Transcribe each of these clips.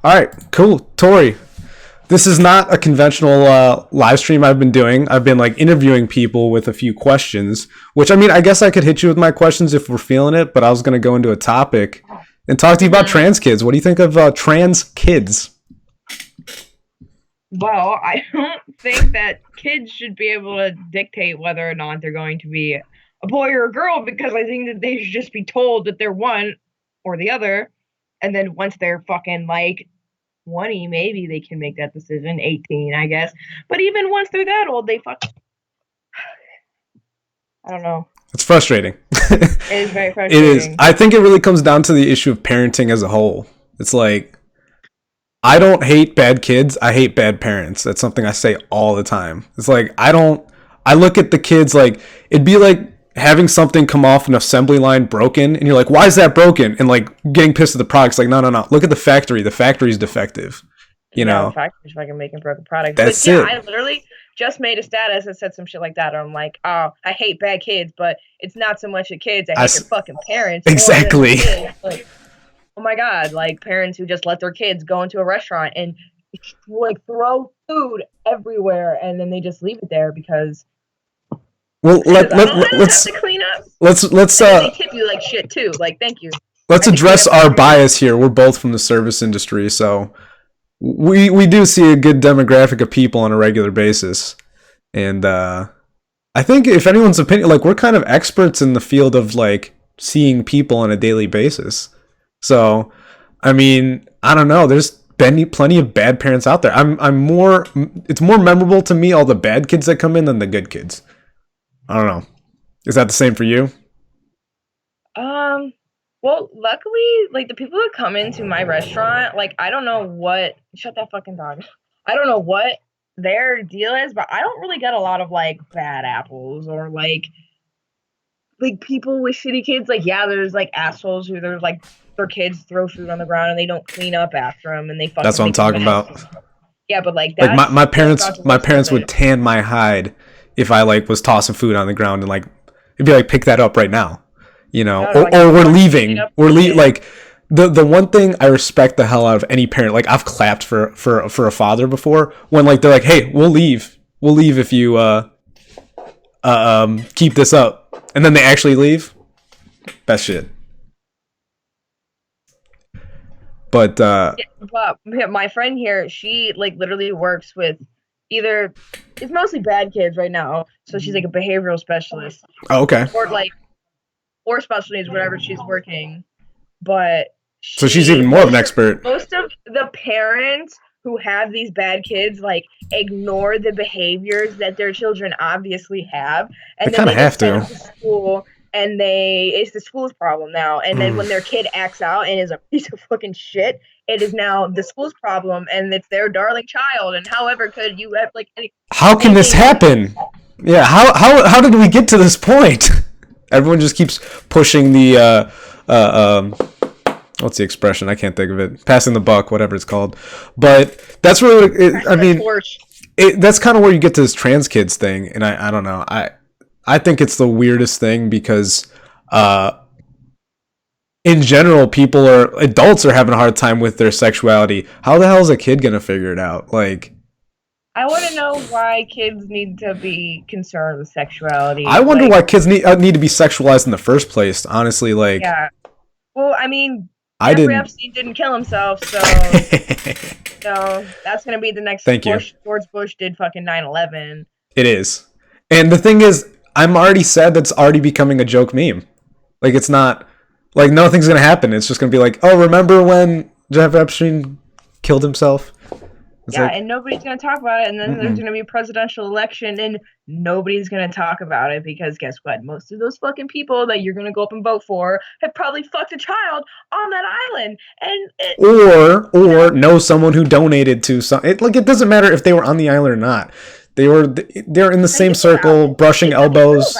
All right, cool. Tori, this is not a conventional live stream I've been doing. I've been like interviewing people with a few questions, which I mean, I guess I could hit you with my questions if we're feeling it, but I was going to go into a topic and talk to you about trans kids. What do you think of trans kids? Well, I don't think that kids should be able to dictate whether or not they're going to be a boy or a girl, because I think that they should just be told that they're one or the other. And then once they're fucking like 20, maybe they can make that decision. 18, I guess. But even once they're that old, they fuck. I don't know. It's frustrating. It is very frustrating. It is. I think it really comes down to the issue of parenting as a whole. It's like, I don't hate bad kids. I hate bad parents. That's something I say all the time. It's like, I look at the kids like, it'd be like having something come off an assembly line broken, and you're like, why is that broken? And like getting pissed at the products. Like, no. Look at the factory. The factory's defective. You know? The factory's fucking making broken products. That's it. I literally just made a status that said some shit like that. I'm like, oh, I hate bad kids, but it's not so much the kids. I hate their fucking parents. Exactly. Like, oh my God, like parents who just let their kids go into a restaurant and like throw food everywhere, and then they just leave it there because. Well, let's clean up. Let's they tip you like shit too. Like, thank you. Let's address our bias here. We're both from the service industry, so we do see a good demographic of people on a regular basis, and I think if anyone's opinion, like we're kind of experts in the field of like seeing people on a daily basis. So, I mean, I don't know. There's been plenty of bad parents out there. It's more memorable to me all the bad kids that come in than the good kids. I don't know. Is that the same for you? Well, luckily, like the people that come into my restaurant, like I don't know what. Shut that fucking dog. I don't know what their deal is, but I don't really get a lot of like bad apples or like people with shitty kids. Like, yeah, there's like assholes who there's like their kids throw food on the ground and they don't clean up after them, and they fucking. That's what I'm talking about. Yeah, but like that's, like my parents would tan my hide if I like was tossing food on the ground, and like it'd be like, pick that up right now, you know, or we're leaving. Like the one thing I respect the hell out of any parent, like I've clapped for a father before when like they're like, hey, we'll leave if you keep this up, and then they actually leave. Best shit. But my friend here, she like literally works with it's mostly bad kids right now, so she's like a behavioral specialist. Oh, okay. Or special needs, whatever she's working. But so she's even more of an expert. Most of the parents who have these bad kids like ignore the behaviors that their children obviously have, and they kind of have to. School, and it's the school's problem now. And then when their kid acts out and is a piece of fucking shit, it is now the school's problem, and it's their darling child. And however could you have like how can this happen? Yeah, how did we get to this point? Everyone just keeps pushing the what's the expression? I can't think of it. Passing the buck, whatever it's called. But that's really that's kind of where you get to this trans kids thing, and I don't know. I think it's the weirdest thing because in general, adults are having a hard time with their sexuality. How the hell is a kid gonna figure it out? Like, I want to know why kids need to be concerned with sexuality. I wonder why kids need to be sexualized in the first place. Honestly, like, yeah. Well, I mean, Jeffrey Epstein didn't kill himself, so that's gonna be the next. Thank you. George Bush did fucking 9/11. It is, and the thing is, I'm already sad that's already becoming a joke meme. Like, it's not like nothing's gonna happen. It's just gonna be like, oh, remember when Jeff Epstein killed himself? It's and nobody's going to talk about it, and then there's going to be a presidential election, and nobody's going to talk about it, because guess what? Most of those fucking people that you're going to go up and vote for have probably fucked a child on that island, or know someone who donated to some. It doesn't matter if they were on the island or not. They're in the same circle, brushing elbows.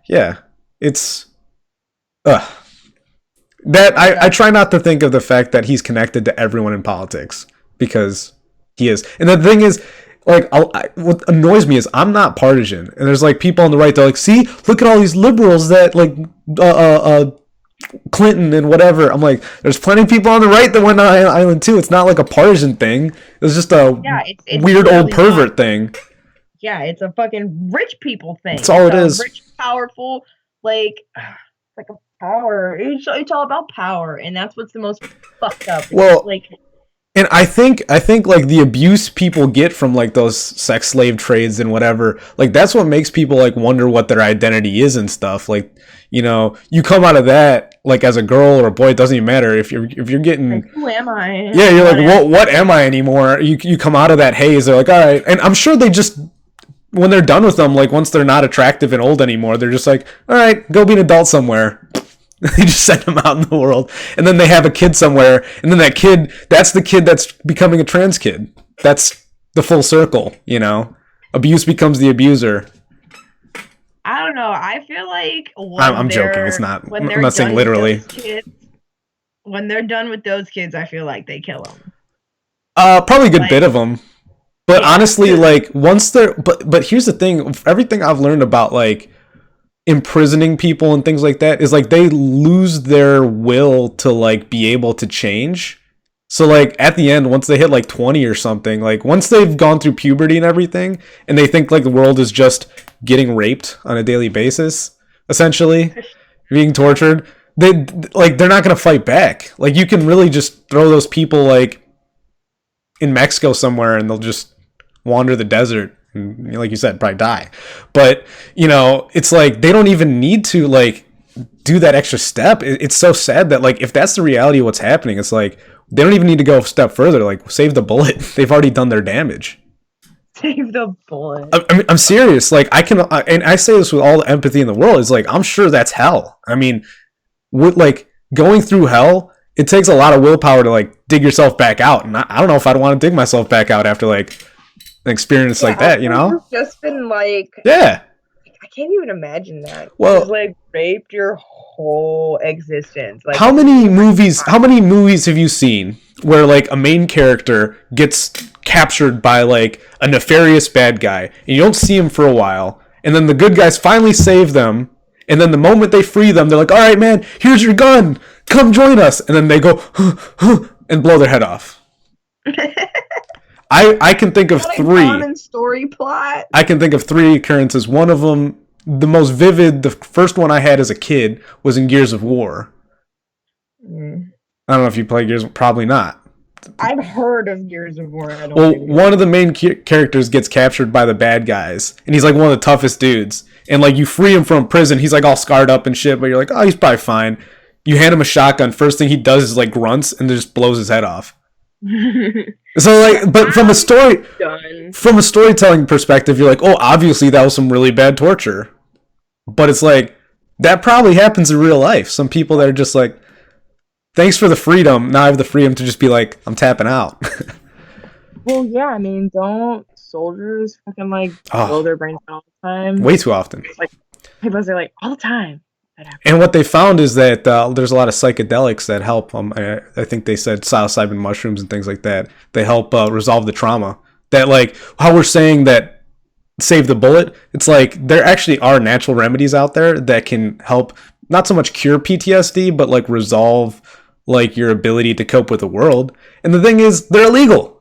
Yeah, it's that I try not to think of the fact that he's connected to everyone in politics, because he is. And the thing is, like, what annoys me is I'm not partisan, and there's like people on the right, they're like, see, look at all these liberals that like Clinton and whatever. I'm like, there's plenty of people on the right that went on island too. It's not like a partisan thing. It was just a Yeah, it's weird old literally pervert not. thing. Yeah, it's a fucking rich people That's thing. all It's it a is. rich, powerful, like, like a power. It's all about power, and that's what's the most fucked up. Well, Like, and I think like the abuse people get from like those sex slave trades and whatever, like that's what makes people like wonder what their identity is and stuff. Like, you come out of that like as a girl or a boy, it doesn't even matter if you're getting. who am I? Yeah, you're like, what am I anymore? You come out of that haze, they're like, all right, and I'm sure they just when they're done with them, like once they're not attractive and old anymore, they're just like, all right, go be an adult somewhere. They just send them out in the world, and then they have a kid somewhere, and then that's the kid that's becoming a trans kid. That's the full circle, Abuse becomes the abuser. I don't know. I feel like I'm joking. It's not. when I'm they're not saying done literally. with those kids, when they're done with those kids, I feel like they kill them. Probably a good Like, bit of them. But yeah, honestly, like once they're, but here's the thing: everything I've learned about like imprisoning people and things like that is like they lose their will to like be able to change. So like at the end, once they hit like 20 or something, like once they've gone through puberty and everything, and they think like the world is just getting raped on a daily basis, essentially being tortured, they're not gonna fight back. Like you can really just throw those people like in Mexico somewhere, and they'll just wander the desert and, like you said, probably die. But it's like they don't even need to like do that extra step. It's so sad that like if that's the reality of what's happening, it's like they don't even need to go a step further. Like save the bullet. They've already done their damage. save the bullet. I mean, I'm serious. Like and I say this with all the empathy in the world. Is like I'm sure that's hell. I mean, with like going through hell, it takes a lot of willpower to like dig yourself back out. And I don't know if I'd want to dig myself back out after like an experience like that. You've just been like, Yeah. I can't even imagine that. Well, just like raped your whole existence. Like how many movies have you seen where like a main character gets captured by like a nefarious bad guy and you don't see him for a while, and then the good guys finally save them, and then the moment they free them, they're like, all right, man, here's your gun, come join us, and then they go and blow their head off. I can think of three. Common story plot. I can think of three occurrences. One of them, the most vivid, the first one I had as a kid was in Gears of War. I don't know if you play Gears. Probably not. I've heard of Gears of War. Well, one of the main characters gets captured by the bad guys, and he's like one of the toughest dudes. And like you free him from prison, he's like all scarred up and shit, but you're like, oh, he's probably fine. You hand him a shotgun. First thing he does is like grunts and just blows his head off. So like, but from a storytelling perspective, you're like, oh, obviously that was some really bad torture. But it's like that probably happens in real life. Some people that are just like, thanks for the freedom. Now I have the freedom to just be like, I'm tapping out. Well, yeah, I mean, don't soldiers fucking like blow their brains out all the time? Way too often. Like people say like all the time. And what they found is that there's a lot of psychedelics that help. I think they said psilocybin mushrooms and things like that. They help resolve the trauma. That like how we're saying that save the bullet. It's like there actually are natural remedies out there that can help not so much cure PTSD, but like resolve like your ability to cope with the world. And the thing is, they're illegal.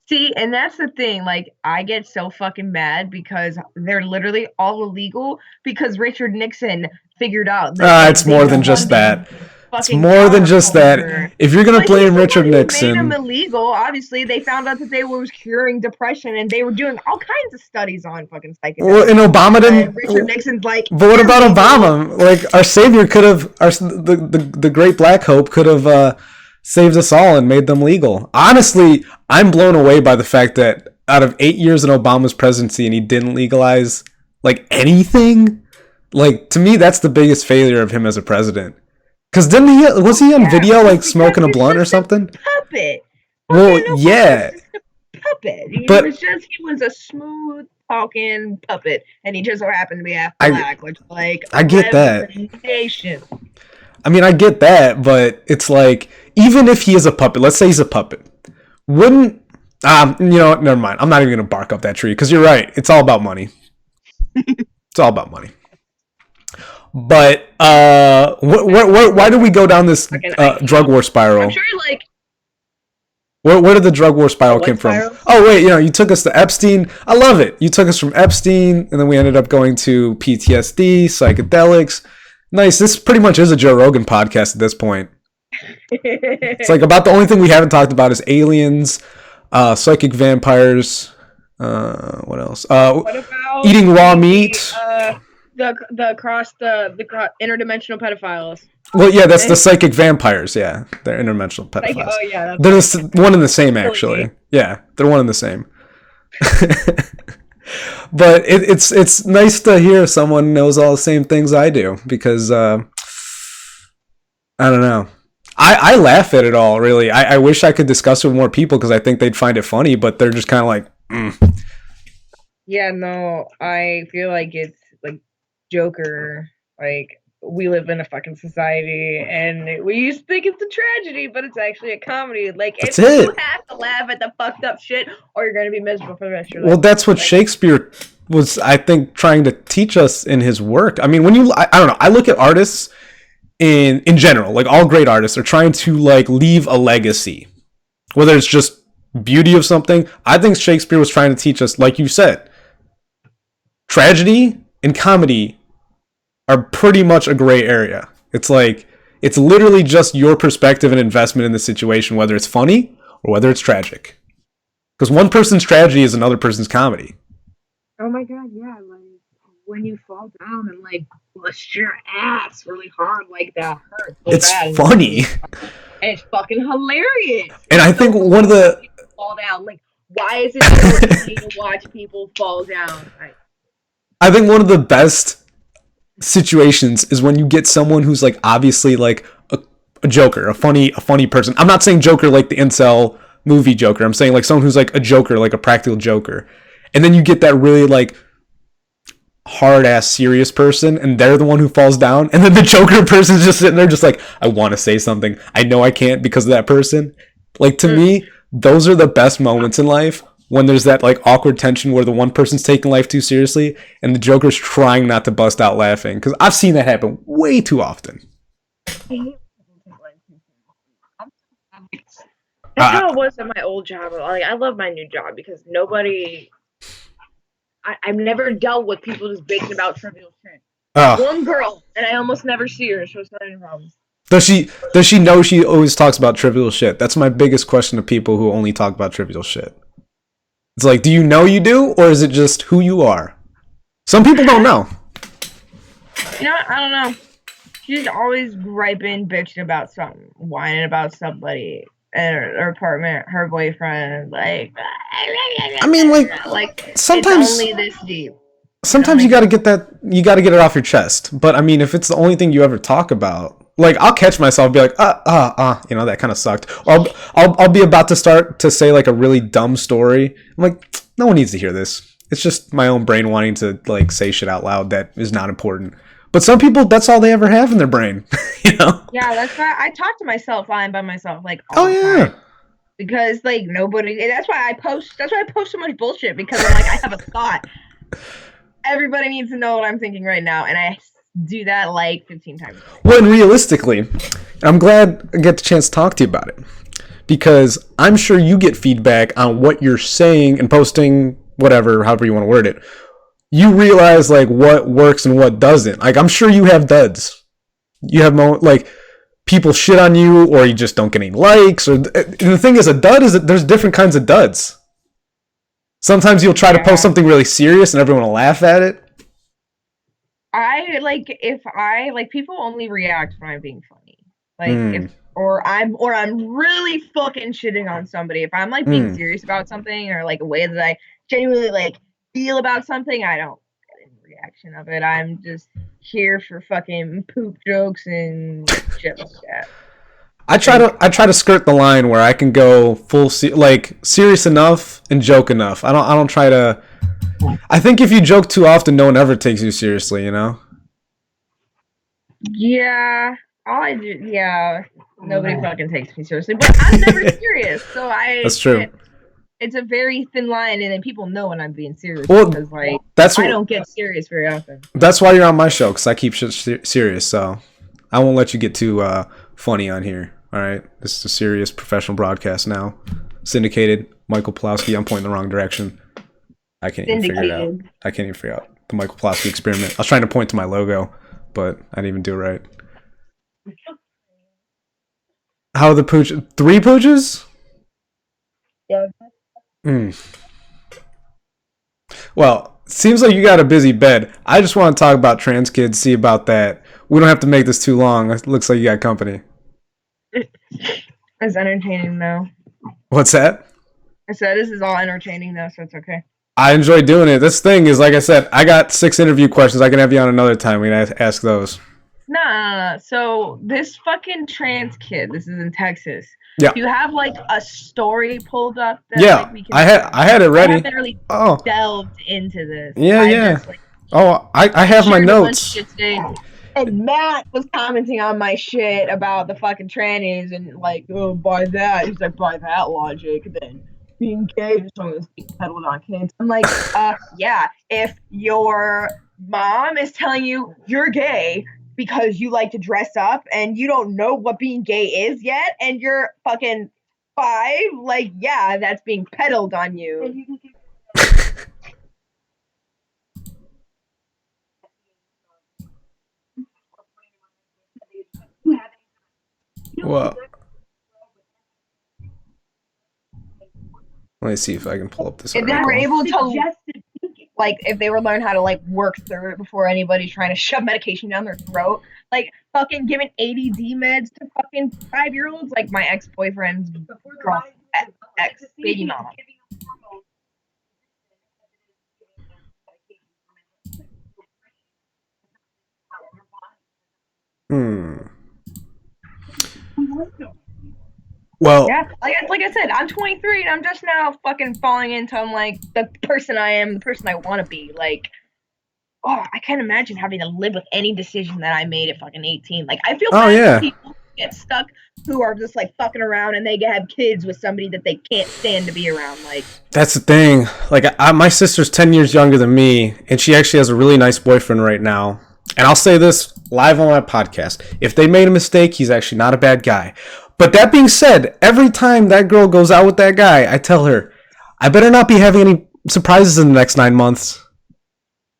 See, and that's the thing. Like, I get so fucking mad because they're literally all illegal because Richard Nixon figured out that it's more than just that. It's more than just that. If you're gonna blame Richard Nixon, made them illegal. Obviously, they found out that they were curing depression, and they were doing all kinds of studies on fucking psychedelics. Well, and Obama didn't. And Richard Nixon's like, but what about Obama? Like, our savior could have, the great Black Hope could have saved us all and made them legal. Honestly, I'm blown away by the fact that out of 8 years in Obama's presidency, and he didn't legalize like anything. Like, to me, that's the biggest failure of him as a president. Because was he on video like smoking a blunt or something? Puppet. Well, yeah. Puppet. He was a smooth talking puppet, and he just so happened to be half black, which like I get that. Nation. I mean, I get that, but it's like even if he is a puppet, let's say he's a puppet, wouldn't never mind. I'm not even gonna bark up that tree because you're right. It's all about money. It's all about money. But why did we go down this drug war spiral? I'm sure like where did the drug war spiral what came spiral? from? Oh wait, you took us to Epstein. I love it. You took us from Epstein, and then we ended up going to PTSD, psychedelics. Nice. This pretty much is a Joe Rogan podcast at this point. It's like about the only thing we haven't talked about is aliens, psychic vampires. What else? What about eating raw meat. The interdimensional pedophiles. Well, yeah, that's the psychic vampires. Yeah, they're interdimensional pedophiles. Oh yeah, they're one and the same actually. Yeah, they're one and the same. But it's nice to hear someone knows all the same things I do, because I don't know. I laugh at it all, really. I wish I could discuss it with more people because I think they'd find it funny, but they're just kind of like, Yeah, no, I feel like it's like Joker. Like, we live in a fucking society, and we used to think it's a tragedy, but it's actually a comedy. Like, That's you have to laugh at the fucked up shit, or you're gonna be miserable for the rest of your life. Well, that's what Shakespeare was, I think, trying to teach us in his work. I mean, I don't know. I look at artists in general, like all great artists are trying to like leave a legacy, whether it's just beauty of something. I think Shakespeare was trying to teach us, like you said, tragedy and comedy are pretty much a gray area. It's like, it's literally just your perspective and investment in the situation, whether it's funny or whether it's tragic. Because one person's tragedy is another person's comedy. Oh my god, yeah, like when you fall down and like bust your ass really hard, like that hurts. So It's bad. funny. And it's fucking hilarious. And I think one of the fall down. Like, why is it so funny to watch people fall down? I think one of the best situations is when you get someone who's like obviously like a joker, a funny person. I'm not saying Joker like the incel movie Joker. I'm saying like someone who's like a joker, like a practical joker. And then you get that really like hard ass serious person, and they're the one who falls down, and then the joker person's just sitting there just like, I want to say something, I know I can't because of that person. Like, to me, those are the best moments in life, when there's that like awkward tension where the one person's taking life too seriously and the joker's trying not to bust out laughing, because I've seen that happen way too often. That's how it was at my old job. Like, I love my new job because I've never dealt with people just bitching about trivial shit. One girl, and I almost never see her, so it's not any problems. Does she know she always talks about trivial shit? That's my biggest question to people who only talk about trivial shit. It's like, do you know you do, or is it just who you are? Some people don't know. You know what? I don't know. She's always griping, bitching about something, whining about somebody in her apartment, her boyfriend, like. I mean, like sometimes it's only this deep. Sometimes you gotta get it off your chest. But I mean, if it's the only thing you ever talk about, like, I'll catch myself be like, that kind of sucked. Or I'll be about to start to say like a really dumb story. I'm like, no one needs to hear this. It's just my own brain wanting to like say shit out loud that is not important. But some people, that's all they ever have in their brain, you know? Yeah, that's why I talk to myself lying by myself, like, all the time. Because like nobody. That's why I post so much bullshit, because I'm like, I have a thought. Everybody needs to know what I'm thinking right now, and I do that like 15 times. Well, and realistically, I'm glad I get the chance to talk to you about it, because I'm sure you get feedback on what you're saying and posting, whatever, however you want to word it. You realize like what works and what doesn't. Like, I'm sure you have duds. You have like people shit on you, or you just don't get any likes. Or the thing is, a dud is there's different kinds of duds. Sometimes you'll try to post something really serious and everyone will laugh at it. People only react when I'm being funny. Like, I'm really fucking shitting on somebody. If I'm like being serious about something, or like a way that I genuinely like feel about something, I don't get any reaction of it. I'm just here for fucking poop jokes and shit like that. I try to skirt the line where I can go full serious enough and joke enough. I don't try to. I think if you joke too often, no one ever takes you seriously, you know? Yeah, nobody fucking takes me seriously, but I'm never serious, so I. That's true. it's a very thin line, and then people know when I'm being serious Well, because like that's I don't get serious very often. That's why you're on my show, because I keep shit serious. So I won't let you get too funny on here. All right, this is a serious professional broadcast now. Syndicated. Michael Pulowski. I'm pointing the wrong direction. I can't even figure it out. I can't even figure out the Michael Pulowski experiment. I was trying to point to my logo, but I didn't even do it right. How are the pooch? 3 pooches? Yeah. Well, seems like you got a busy bed. I just want to talk about trans kids, see about that. We don't have to make this too long. It looks like you got company. It's entertaining though. What's that? I said this is all entertaining though, so it's okay. I enjoy doing it. This thing is, like I said, I got 6 interview questions. I can have you on another time. We can ask those. Nah. So this fucking trans kid, this is in Texas. Yeah. Do you have like a story pulled up? That, Yeah, like, we can I had it ready. I haven't really delved into this. Yeah. Just, like, I have my notes. And Matt was commenting on my shit about the fucking trannies and like, oh, by that. He's like, by that logic, then being gay is something that's being peddled on kids. I'm like, yeah, if your mom is telling you you're gay because you like to dress up and you don't know what being gay is yet and you're fucking 5, like, yeah, that's being peddled on you. Well, let me see if I can pull up this. If they were able to, like, if they were learn how to like work through it before anybody's trying to shove medication down their throat, like fucking giving ADD meds to fucking 5-year-olds, like my ex-boyfriend's girl, ex-baby mama. Well, yeah, like I said, I'm 23 and I'm just now fucking falling into like the person I am, the person I want to be. Like, oh, I can't imagine having to live with any decision that I made at fucking 18. Like, I feel bad for people who get stuck who are just like fucking around and they have kids with somebody that they can't stand to be around. Like, that's the thing. Like, my sister's 10 years younger than me, and she actually has a really nice boyfriend right now. And I'll say this live on my podcast: if they made a mistake, he's actually not a bad guy. But that being said, every time that girl goes out with that guy, I tell her, I better not be having any surprises in the next 9 months.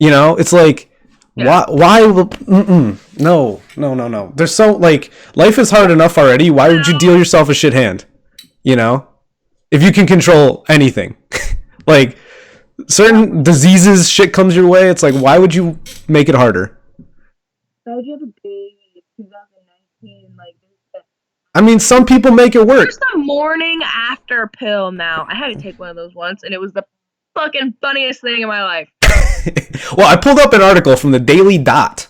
You know, it's like, why? No. There's so, like, life is hard enough already. Why would you deal yourself a shit hand? You know, if you can control anything, like certain diseases, shit comes your way. It's like, why would you make it harder? Why would you have a baby in 2019? Like, I mean, some people make it work. there's the morning after pill now. I had to take one of those once, and it was the fucking funniest thing in my life. Well, I pulled up an article from the Daily Dot,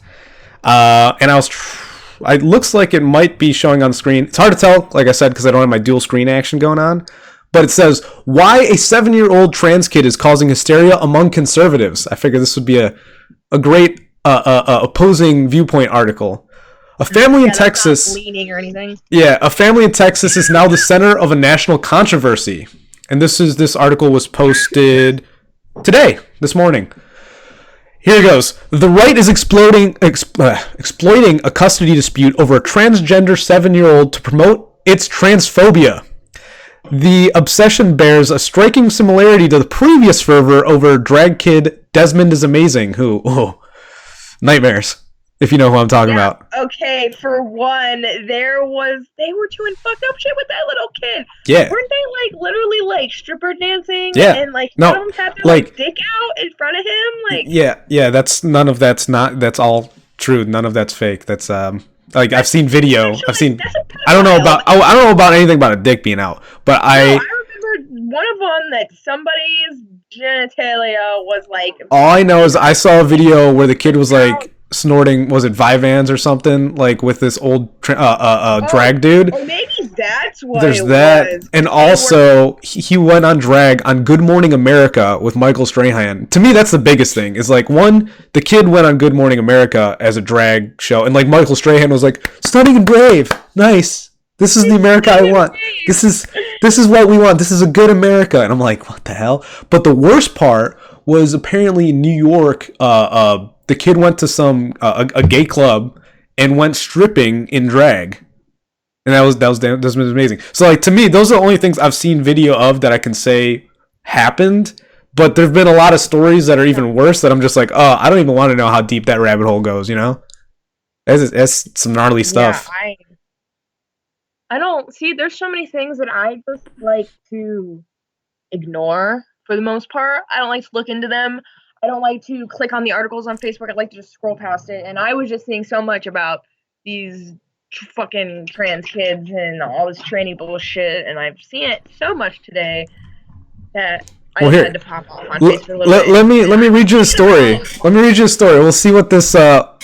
and it looks like it might be showing on screen. It's hard to tell, like I said, because I don't have my dual screen action going on. But it says, why a 7-year-old trans kid is causing hysteria among conservatives. I figure this would be a great opposing viewpoint article. A family in Texas. Leaning or anything. Yeah, a family in Texas is now the center of a national controversy. And this article was posted today, this morning. Here it goes. The right is exploiting a custody dispute over a transgender 7-year-old to promote its transphobia. The obsession bears a striking similarity to the previous fervor over drag kid Desmond is Amazing, nightmares, if you know who I'm talking about. Okay, for one, they were doing fucked up shit with that little kid. Yeah. Weren't they like literally like stripper dancing? Yeah. And like no, one of them had their like dick out in front of him? Like, yeah, that's all true. None of that's fake. That's like, I've seen video. I don't know about anything about a dick being out, but I remember one of them that somebody's genitalia was like. All I know is I saw a video where the kid was like snorting, was it Vyvanse or something, like with this old drag dude. Or maybe that's what There's it that, was. and also he went on drag on Good Morning America with Michael Strahan. To me, that's the biggest thing. Is like, one, the kid went on Good Morning America as a drag show, and like Michael Strahan was like, stunning and brave, nice. This is the America I want. This is what we want. This is a good America. And I'm like, what the hell? But the worst part was apparently in New York, the kid went to a gay club and went stripping in drag. And that was amazing. So like, to me, those are the only things I've seen video of that I can say happened. But there've been a lot of stories that are even worse that I'm just like, oh, I don't even want to know how deep that rabbit hole goes, you know? That's some gnarly stuff. Yeah, I don't see. There's so many things that I just like to ignore for the most part. I don't like to look into them. I don't like to click on the articles on Facebook. I like to just scroll past it. And I was just seeing so much about these fucking trans kids and all this tranny bullshit, and I've seen it so much today that I had to pop off on Facebook a little bit. Let me read you a story. Let me read you a story. We'll see what this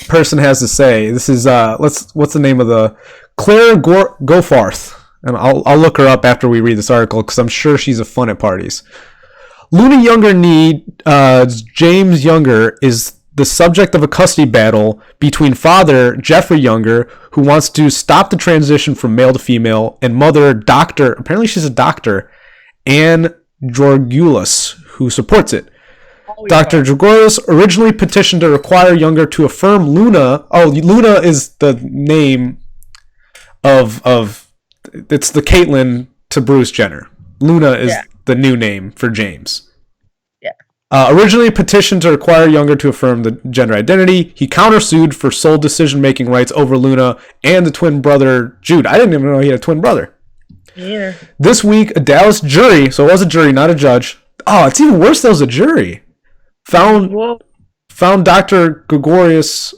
person has to say. This is what's the name of the Claire Goforth, and I'll look her up after we read this article because I'm sure she's a fun at parties. Luna Younger James Younger is the subject of a custody battle between father Jeffrey Younger, who wants to stop the transition from male to female, and mother apparently she's a doctor, Anne Georgoulis, who supports it. Dr. Georgoulis originally petitioned to require Younger to affirm Luna. Oh, Luna is the name of it's the Caitlyn to Bruce Jenner. Luna is the new name for James. Originally petitioned to require Younger to affirm the gender identity, he countersued for sole decision-making rights over Luna and the twin brother Jude. I didn't even know he had a twin brother. Yeah. This week, a Dallas jury, so it was a jury, not a judge. Oh, it's even worse that it was a jury. Found Dr. Gregorius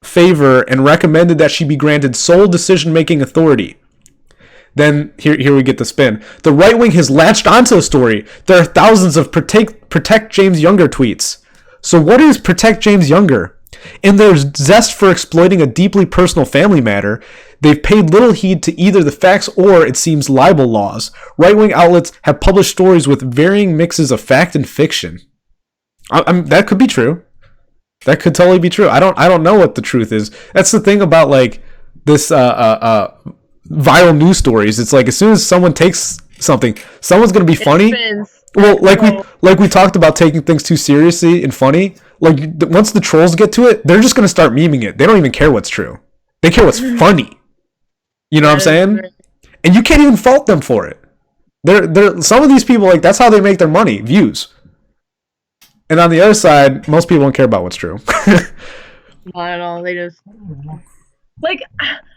favor and recommended that she be granted sole decision-making authority. Then, here we get the spin. The right wing has latched onto the story. There are thousands of Protect James Younger tweets. So what is Protect James Younger? In their zest for exploiting a deeply personal family matter, they've paid little heed to either the facts or, it seems, libel laws. Right-wing outlets have published stories with varying mixes of fact and fiction. That could be true. That could totally be true. I don't know what the truth is. That's the thing about like this viral news stories. It's like as soon as someone takes something, someone's gonna be funny. Well, like we talked about taking things too seriously and funny. Like once the trolls get to it, they're just gonna start memeing it. They don't even care what's true. They care what's funny. You know what I'm saying? And you can't even fault them for it. They're some of these people, like that's how they make their money, views. And on the other side, most people don't care about what's true. Not at all. They just like.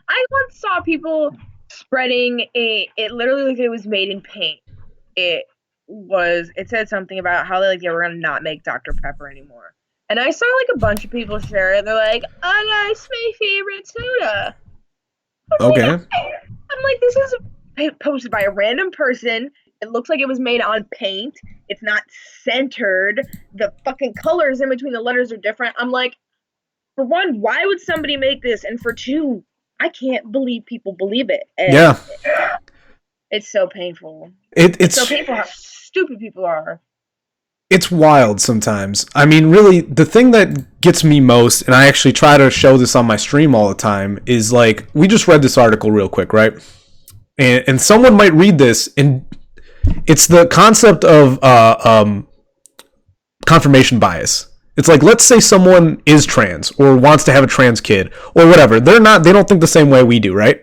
I once saw people spreading it literally like it was made in paint. It said something about how they were gonna not make Dr. Pepper anymore. And I saw like a bunch of people share it. They're like, oh no, it's my favorite soda. Okay. I'm like, this is posted by a random person. It looks like it was made on paint. It's not centered. The fucking colors in between the letters are different. I'm like, for one, why would somebody make this? And for two, I can't believe people believe it. And yeah. It's so painful. It's so painful how stupid people are. It's wild sometimes. I mean, really, the thing that gets me most, and I actually try to show this on my stream all the time, is like, we just read this article real quick, right? And someone might read this, and it's the concept of confirmation bias. It's like, let's say someone is trans or wants to have a trans kid or whatever. They don't think the same way we do, right?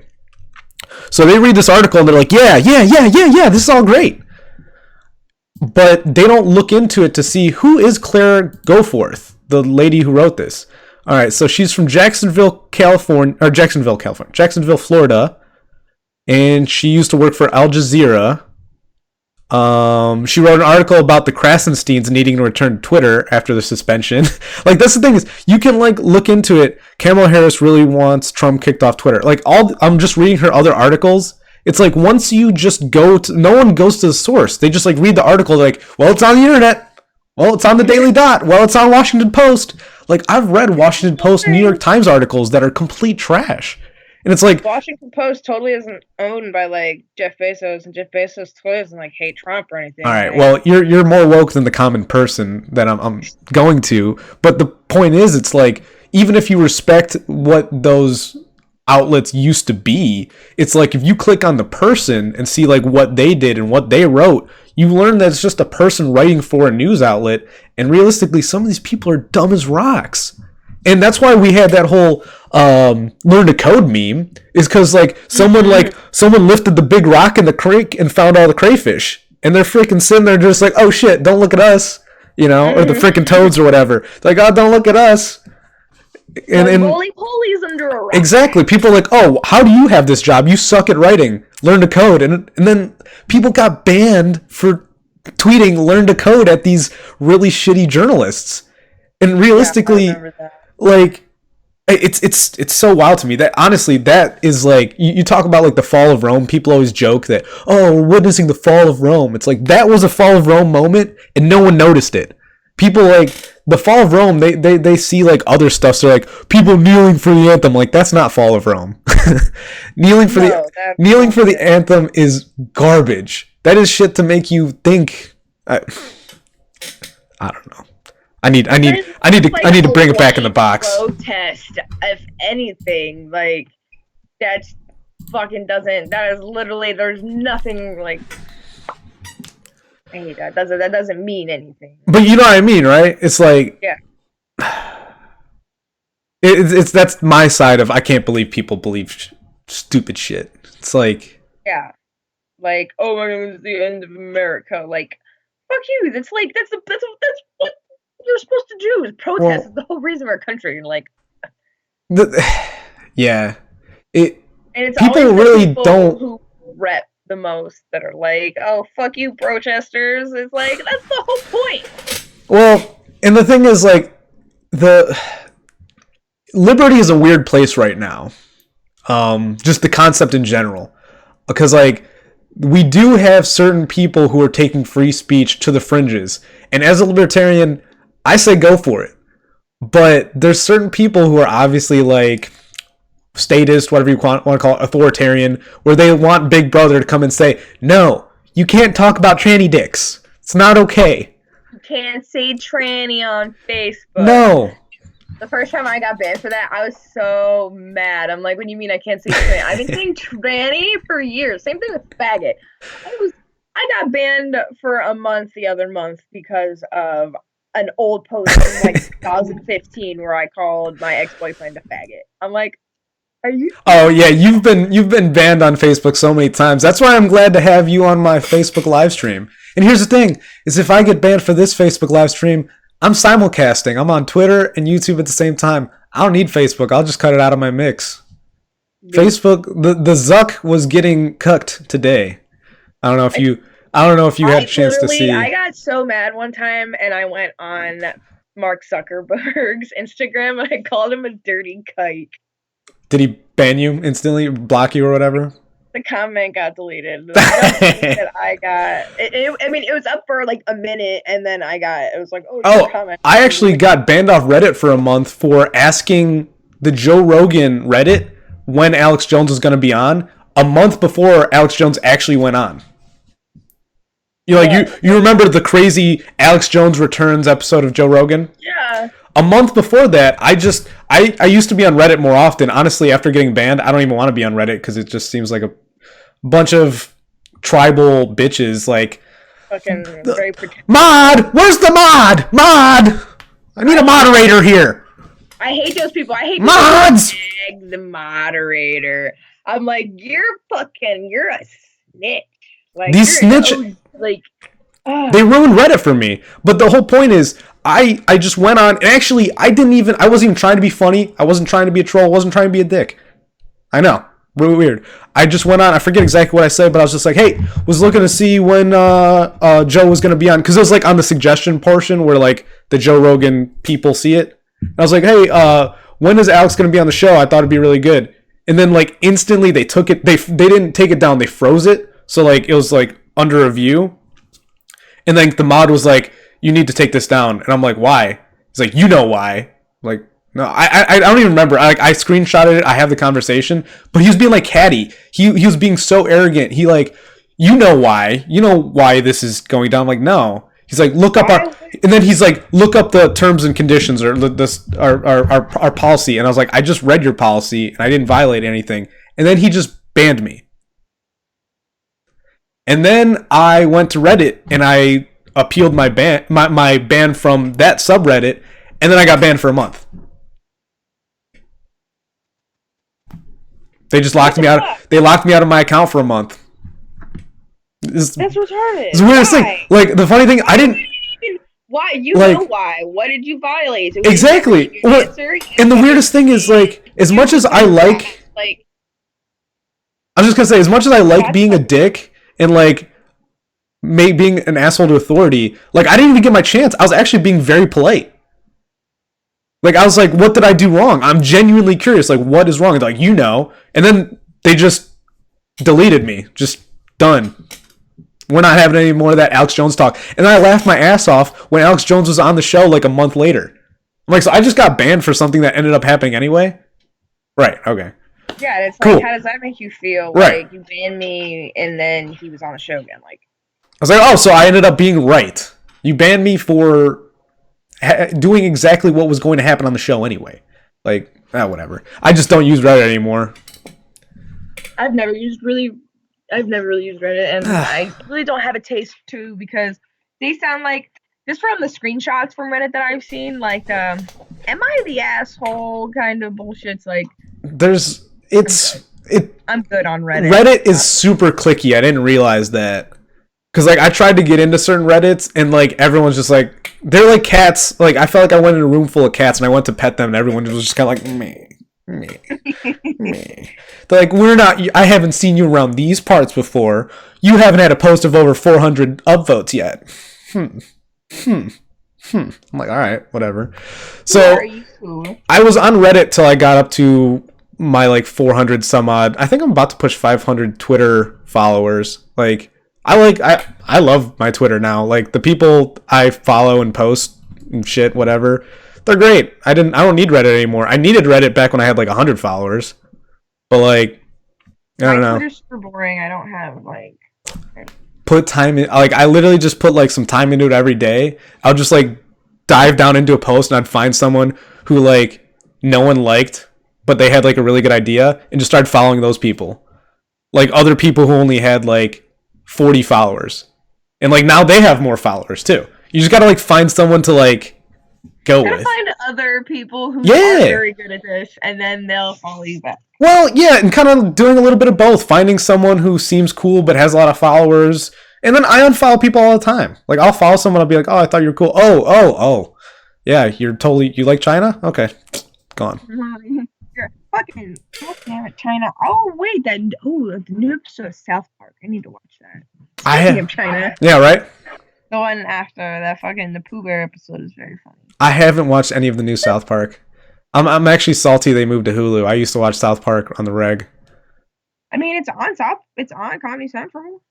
So they read this article and they're like, yeah, this is all great. But they don't look into it to see who is Claire Goforth, the lady who wrote this. All right, so she's from Jacksonville, Florida, and she used to work for Al Jazeera. She wrote an article about the Krasensteins needing to return to Twitter after the suspension. Like, that's the thing is, you can like look into it. Kamala Harris really wants Trump kicked off Twitter. Like, I'm just reading her other articles. It's like once you just go to, no one goes to the source. They just like read the article. Like, well, it's on the internet. Well, it's on the Daily Dot. Well, it's on Washington Post. Like, I've read Washington Post, New York Times articles that are complete trash. And it's like Washington Post totally isn't owned by like Jeff Bezos, and Jeff Bezos totally doesn't like hate Trump or anything. All right, well, you're more woke than the common person that I'm going to. But the point is, it's like even if you respect what those outlets used to be. It's like if you click on the person and see like what they did and what they wrote, you learn that it's just a person writing for a news outlet, and realistically some of these people are dumb as rocks. And that's why we had that whole learn to code meme, is because like someone lifted the big rock in the creek and found all the crayfish, and they're freaking sitting there just like, oh shit, don't look at us, or the freaking toads or whatever. They're like, oh, don't look at us. And roly-poly's under a rock. Exactly. People are like, oh, how do you have this job? You suck at writing. Learn to code. And then people got banned for tweeting learn to code at these really shitty journalists. And realistically, like, it's so wild to me that honestly that is like, you talk about like the fall of Rome. People always joke that, oh, we're witnessing the fall of Rome. It's like that was a fall of Rome moment and no one noticed it. People like the fall of Rome, they see like other stuff. So like people kneeling for the anthem, like that's not fall of Rome. kneeling for the anthem is garbage. That is shit to make you think. I don't know. I need to bring it back in the box. Protest, if anything, like that's fucking doesn't. That is literally there's nothing like. That doesn't mean anything. But you know what I mean, right? It's like, yeah. It's that's my side of I can't believe people believe stupid shit. It's like, yeah, like, oh my god, it's the end of America. Like, fuck you. That's like that's what you're supposed to do is protest. Well, it's the whole reason of our country. Like, yeah, and it's people really don't who rep the most that are like, oh, fuck you, protesters. It's like, that's the whole point. Well, and the thing is, like, the liberty is a weird place right now. Just the concept in general. Because, like, we do have certain people who are taking free speech to the fringes. And as a libertarian, I say go for it. But there's certain people who are obviously, like, statist, whatever you want to call it, authoritarian, where they want Big Brother to come and say, no, you can't talk about tranny dicks. It's not okay. You can't say tranny on Facebook. No. The first time I got banned for that, I was so mad. I'm like, what do you mean I can't say tranny? I've been saying tranny for years. Same thing with faggot. I got banned for a month the other month because of an old post from like 2015 where I called my ex-boyfriend a faggot. I'm like, are you? Oh yeah, you've been banned on Facebook so many times. That's why I'm glad to have you on my Facebook live stream. And here's the thing: is if I get banned for this Facebook live stream, I'm simulcasting. I'm on Twitter and YouTube at the same time. I don't need Facebook. I'll just cut it out of my mix. Yeah. Facebook, the Zuck was getting cucked today. I don't know if you had a chance to see. I got so mad one time, and I went on Mark Zuckerberg's Instagram and I called him a dirty kike. Did he ban you instantly, block you or whatever? The comment got deleted. I got it. I mean, it was up for like a minute, and then it was like, comment. I actually got banned off Reddit for a month for asking the Joe Rogan Reddit when Alex Jones was going to be on a month before Alex Jones actually went on. You remember the crazy Alex Jones Returns episode of Joe Rogan? Yeah. A month before that, I used to be on Reddit more often. Honestly, after getting banned, I don't even want to be on Reddit because it just seems like a bunch of tribal bitches. Like, fucking very mod! Where's the mod? Mod! I need a moderator here. I hate those people. I hate mods. The moderator. I'm like, you're a snitch. Like these snitch. They ruined Reddit for me. But the whole point is, I just went on, and actually, I wasn't even trying to be funny. I wasn't trying to be a troll. I wasn't trying to be a dick. I know. Really weird. I just went on, I forget exactly what I said, but I was just like, hey, was looking to see when Joe was going to be on, because it was like on the suggestion portion where like the Joe Rogan people see it. And I was like, hey, when is Alex going to be on the show? I thought it'd be really good. And then like instantly they took it, they didn't take it down, they froze it. So like it was like under review. And then the mod was like, you need to take this down. And I'm like, why? He's like, you know why. I'm like, no, I don't even remember. I screenshotted it. I have the conversation. But he was being like catty. He was being so arrogant. He like, you know why. You know why this is going down. I'm like, no. He's He's like, look up our, and then he's like, look up the terms and conditions or this our policy. And I was like, I just read your policy and I didn't violate anything. And then he just banned me. And then I went to Reddit and I appealed my ban from that subreddit, and then I got banned for a month. They just locked me out. They locked me out of my account for a month. That's retarded. It's the weirdest thing. Like, the funny thing, I didn't. Why? You know why? What did you violate? Exactly. And the weirdest thing is, like, as much as I like, I was just gonna say, as much as I like being a dick and like being an asshole to authority, like, I didn't even get my chance. I was actually being very polite. Like, I was like, what did I do wrong? I'm genuinely curious. Like, what is wrong? And they're like, you know. And then they just deleted me. Just done. We're not having any more of that Alex Jones talk. And then I laughed my ass off when Alex Jones was on the show like a month later. I'm like, so I just got banned for something that ended up happening anyway? Right, okay. Yeah, it's like, cool. How does that make you feel? Right. Like, you banned me and then he was on the show again. Like, I was like, oh, so I ended up being right. You banned me for doing exactly what was going to happen on the show anyway. Like, whatever. I just don't use Reddit anymore. I've never really used Reddit, and I really don't have a taste to, because they sound like, just from the screenshots from Reddit that I've seen, like, am I the asshole kind of bullshit's like, I'm good on Reddit. Reddit is super cliquey. I didn't realize that. Because, like, I tried to get into certain Reddits, and, like, everyone's just, like, they're like cats. Like, I felt like I went in a room full of cats, and I went to pet them, and everyone was just kind of like, meh. They're like, I haven't seen you around these parts before. You haven't had a post of over 400 upvotes yet. I'm like, all right, whatever. So, I was on Reddit till I got up to my, like, 400 some odd. I think I'm about to push 500 Twitter followers. Like, I love my Twitter now. Like, the people I follow and post and shit, whatever, they're great. I don't need Reddit anymore. I needed Reddit back when I had like 100 followers. But like, I don't know. Twitter's super boring. I don't have like put time in. Like, I literally just put like some time into it every day. I'll just like dive down into a post and I'd find someone who like no one liked, but they had like a really good idea, and just start following those people. Like, other people who only had like 40 followers, and like now they have more followers too. You just gotta like find someone to like go with. Find other people who are very good at this, and then they'll follow you back. Well, yeah, and kind of doing a little bit of both. Finding someone who seems cool but has a lot of followers, and then I unfollow people all the time. Like, I'll follow someone, I'll be like, oh, I thought you were cool. Oh, yeah, you like China? Okay, gone. You're fucking, God damn it, China. Oh wait, the new episode of South Park. I need to watch that. Speaking of China. Yeah, right. The one after that, the Pooh Bear episode, is very funny. I haven't watched any of the new South Park. I'm actually salty they moved to Hulu. I used to watch South Park on the reg. I mean, it's on Comedy Central.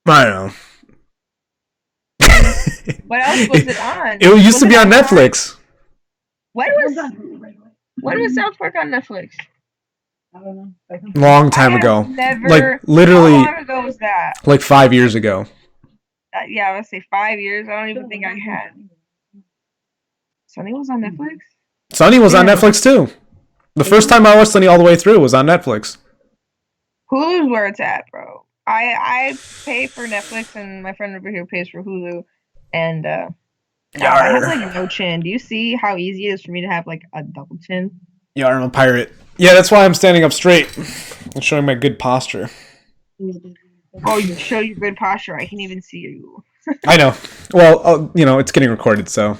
I don't know. What else was it on? It used to be on Netflix. When was South Park on Netflix? I don't know. Long time ago. Like, literally. How long ago was that? Like 5 years ago. Yeah, I would say 5 years. I don't even think I had. Sunny was on Netflix? Sunny was on Netflix too. The first time I watched Sunny all the way through was on Netflix. Hulu's where it's at, bro. I pay for Netflix, and my friend over here pays for Hulu, and I have like no chin. Do you see how easy it is for me to have like a double chin? Yeah, I'm a pirate. Yeah, that's why I'm standing up straight and showing my good posture. Oh, you show your good posture. I can even see you. I know. Well, it's getting recorded, so.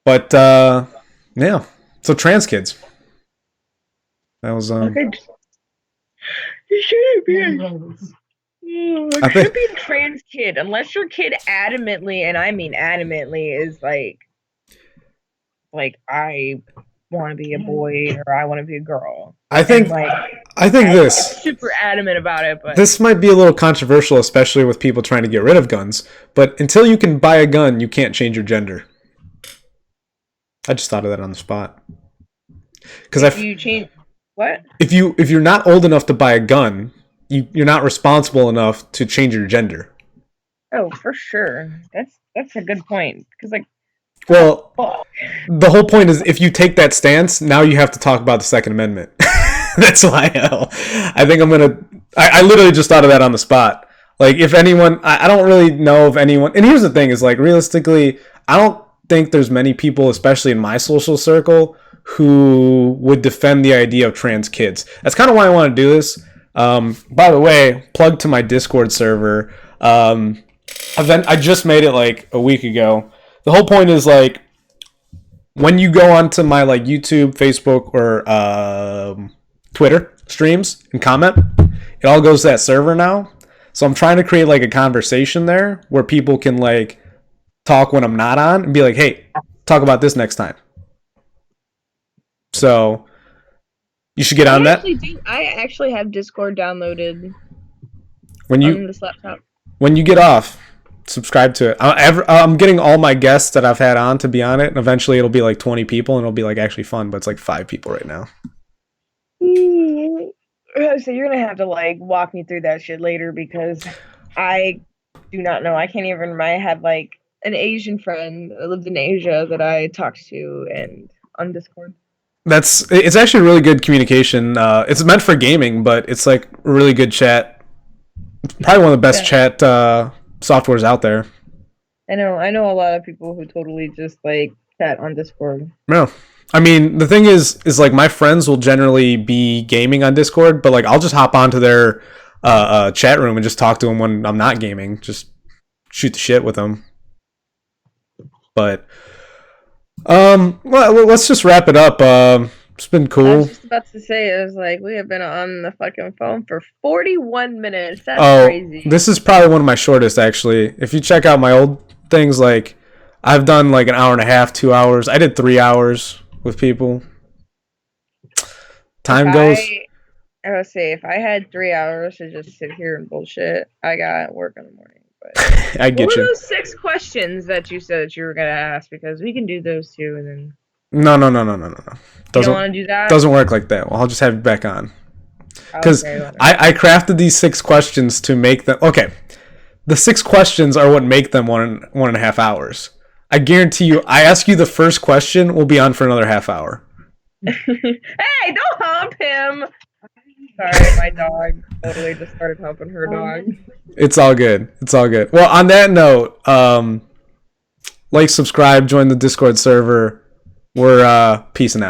But yeah. So trans kids. That was You shouldn't be a trans kid unless your kid adamantly, and I mean adamantly, is like I want to be a boy or I want to be a girl. I think this I'm super adamant about it, but this might be a little controversial, especially with people trying to get rid of guns. But until you can buy a gun, you can't change your gender. I just thought of that on the spot. Because you change what? If you're not old enough to buy a gun, you're not responsible enough to change your gender. Oh, for sure. That's a good point. Because like, Well, fuck. the whole point is if you take that stance, now you have to talk about the Second Amendment. That's why I think I'm gonna. I literally just thought of that on the spot. Like, if anyone, I don't really know of anyone. And here's the thing: is like realistically, I don't think there's many people, especially in my social circle, who would defend the idea of trans kids. That's kind of why I want to do this. By the way, plug to my Discord server. Event I just made it like a week ago. The whole point is like when you go onto my like YouTube, Facebook, or Twitter streams and comment, it all goes to that server now. So I'm trying to create like a conversation there where people can like talk when I'm not on and be like, hey, talk about this next time. So you should get on that. I actually have Discord downloaded When on you this laptop. when you get off, subscribe to it. I'm getting all my guests that I've had on to be on it, and eventually it'll be like 20 people, and it'll be like actually fun. But it's like 5 people right now. So you're gonna have to like walk me through that shit later because I do not know. I can't even remember. I had like an Asian friend that lived in Asia that I talked to and on Discord. It's actually really good communication. It's meant for gaming, but it's like really good chat. It's probably one of the best chat softwares out there. I know a lot of people who totally just like chat on Discord. No. I mean, the thing is like my friends will generally be gaming on Discord, but like I'll just hop onto their chat room and just talk to them when I'm not gaming. Just shoot the shit with them. But well, let's just wrap it up. It's been cool. I was just about to say, it was like we have been on the fucking phone for 41 minutes. That's crazy. This is probably one of my shortest, actually. If you check out my old things, like I've done like an hour and a half, 2 hours. I did 3 hours with people. Time goes. I would say if I had 3 hours to just sit here and bullshit, I got work in the morning. But I get what you. were those 6 questions that you said that you were gonna ask? Because we can do those too, and then. No. You don't want to do that? Doesn't work like that. Well, I'll just have you back on. Because Okay, I crafted these 6 questions to make them... Okay. The 6 questions are what make them 1.5 hours. I guarantee you, I ask you the first question, we'll be on for another half hour. Hey, don't hump him! Sorry, my dog totally just started humping her dog. It's all good. It's all good. Well, on that note, like, subscribe, join the Discord server. We're peacing out.